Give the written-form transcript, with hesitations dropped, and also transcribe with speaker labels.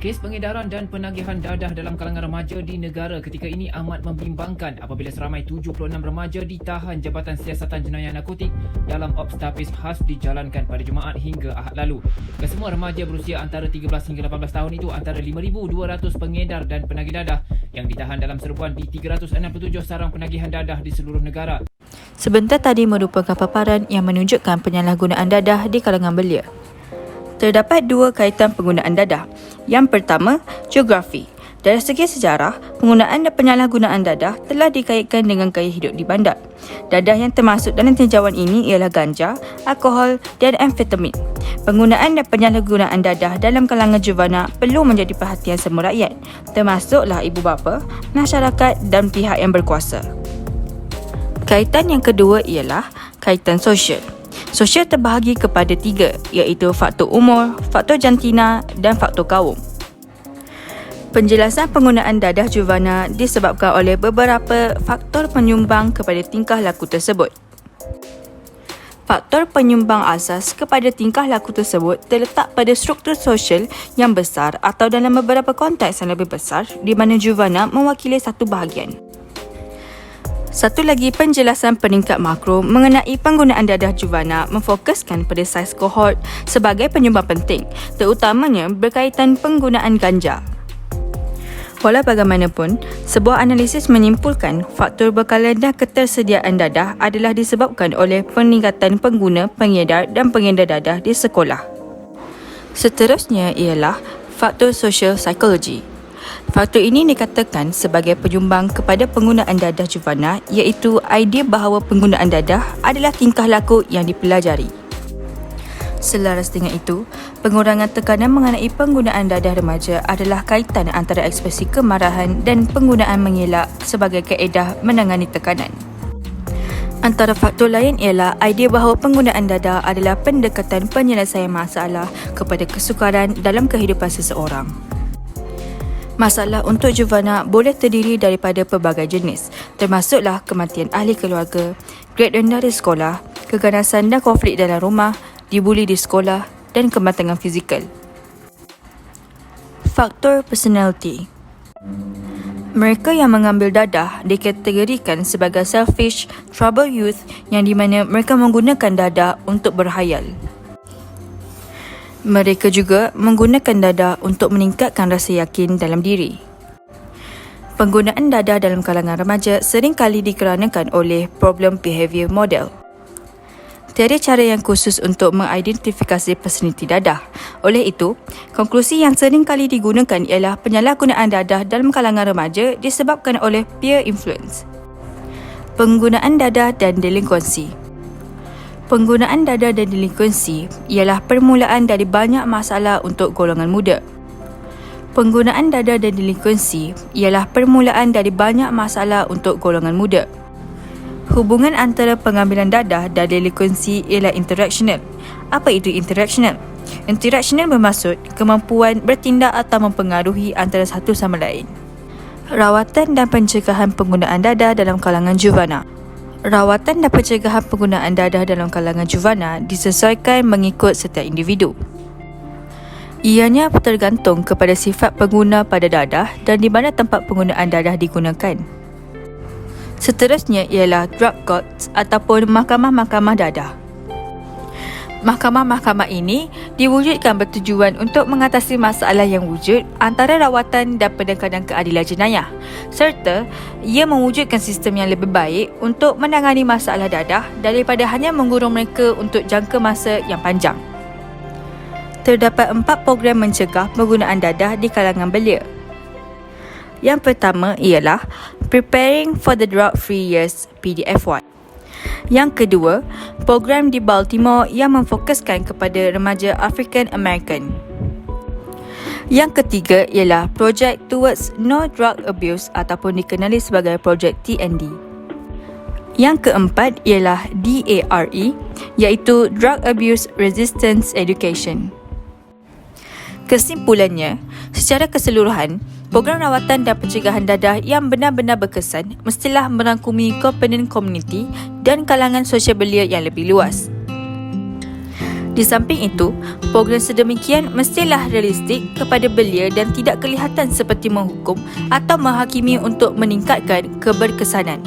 Speaker 1: Kes pengedaran dan penagihan dadah dalam kalangan remaja di negara ketika ini amat membimbangkan apabila seramai 76 remaja ditahan Jabatan Siasatan Jenayah Narkotik dalam Ops Tapis khas dijalankan pada Jumaat hingga Ahad lalu. Kesemua remaja berusia antara 13 hingga 18 tahun itu antara 5,200 pengedar dan penagih dadah yang ditahan dalam serbuan di 367 sarang penagihan dadah di seluruh negara.
Speaker 2: Sebentar tadi merupakan paparan yang menunjukkan penyalahgunaan dadah di kalangan belia. Terdapat dua kaitan penggunaan dadah. Yang pertama, geografi. Dari segi sejarah, penggunaan dan penyalahgunaan dadah telah dikaitkan dengan gaya hidup di bandar. Dadah yang termasuk dalam tinjauan ini ialah ganja, alkohol dan amfetamin. Penggunaan dan penyalahgunaan dadah dalam kalangan juvana perlu menjadi perhatian semua rakyat, termasuklah ibu bapa, masyarakat dan pihak yang berkuasa. Kaitan yang kedua ialah kaitan sosial. Sosial terbahagi kepada tiga, iaitu faktor umur, faktor jantina dan faktor kaum. Penjelasan penggunaan dadah juvana disebabkan oleh beberapa faktor penyumbang kepada tingkah laku tersebut. Faktor penyumbang asas kepada tingkah laku tersebut terletak pada struktur sosial yang besar atau dalam beberapa konteks yang lebih besar di mana juvana mewakili satu bahagian. Satu lagi penjelasan peningkat makro mengenai penggunaan dadah juvana memfokuskan pada saiz kohort sebagai penyumbang penting, terutamanya berkaitan penggunaan ganja. Walau bagaimanapun, sebuah analisis menyimpulkan faktor bekalan dan ketersediaan dadah adalah disebabkan oleh peningkatan pengguna, pengedar dan pengedar dadah di sekolah. Seterusnya ialah faktor social psychology. Faktor ini dikatakan sebagai penyumbang kepada penggunaan dadah juvana, iaitu idea bahawa penggunaan dadah adalah tingkah laku yang dipelajari. Selaras dengan itu, pengurangan tekanan mengenai penggunaan dadah remaja adalah kaitan antara ekspresi kemarahan dan penggunaan mengelak sebagai kaedah menangani tekanan. Antara faktor lain ialah idea bahawa penggunaan dadah adalah pendekatan penyelesaian masalah kepada kesukaran dalam kehidupan seseorang. Masalah untuk juvana boleh terdiri daripada pelbagai jenis, termasuklah kematian ahli keluarga, grade rendah di sekolah, keganasan dan konflik dalam rumah, dibuli di sekolah dan kematangan fizikal. Faktor personality. Mereka yang mengambil dadah dikategorikan sebagai selfish, trouble youth yang di mana mereka menggunakan dadah untuk berhayal. Mereka juga menggunakan dadah untuk meningkatkan rasa yakin dalam diri. Penggunaan dadah dalam kalangan remaja seringkali dikarenakan oleh problem behavior model. Tiada cara yang khusus untuk mengidentifikasi personaliti dadah. Oleh itu, konklusi yang seringkali digunakan ialah penyalahgunaan dadah dalam kalangan remaja disebabkan oleh peer influence. Penggunaan dadah dan delinkuensi. Penggunaan dadah dan delinkuensi ialah permulaan dari banyak masalah untuk golongan muda. Penggunaan dadah dan delinkuensi ialah permulaan dari banyak masalah untuk golongan muda. Hubungan antara pengambilan dadah dan delinkuensi ialah interactional. Apa itu interactional? Interactional bermaksud kemampuan bertindak atau mempengaruhi antara satu sama lain. Rawatan dan pencegahan penggunaan dadah dalam kalangan juvana. Rawatan dan pencegahan penggunaan dadah dalam kalangan juvana disesuaikan mengikut setiap individu. Ianya tergantung kepada sifat pengguna pada dadah dan di mana tempat penggunaan dadah digunakan. Seterusnya ialah drug courts ataupun mahkamah-mahkamah dadah. Mahkamah-mahkamah ini diwujudkan bertujuan untuk mengatasi masalah yang wujud antara rawatan dan penekanan keadilan jenayah, serta ia mewujudkan sistem yang lebih baik untuk menangani masalah dadah daripada hanya mengurung mereka untuk jangka masa yang panjang. Terdapat 4 program mencegah penggunaan dadah di kalangan belia. Yang pertama ialah Preparing for the Drug-Free Years PDF-1. Yang kedua, program di Baltimore yang memfokuskan kepada remaja African American. Yang ketiga ialah Project Towards No Drug Abuse ataupun dikenali sebagai Project TND. Yang keempat ialah DARE, iaitu Drug Abuse Resistance Education. Kesimpulannya, secara keseluruhan, program rawatan dan pencegahan dadah yang benar-benar berkesan mestilah merangkumi komponen komuniti dan kalangan sosial belia yang lebih luas. Di samping itu, program sedemikian mestilah realistik kepada belia dan tidak kelihatan seperti menghukum atau menghakimi untuk meningkatkan keberkesanan.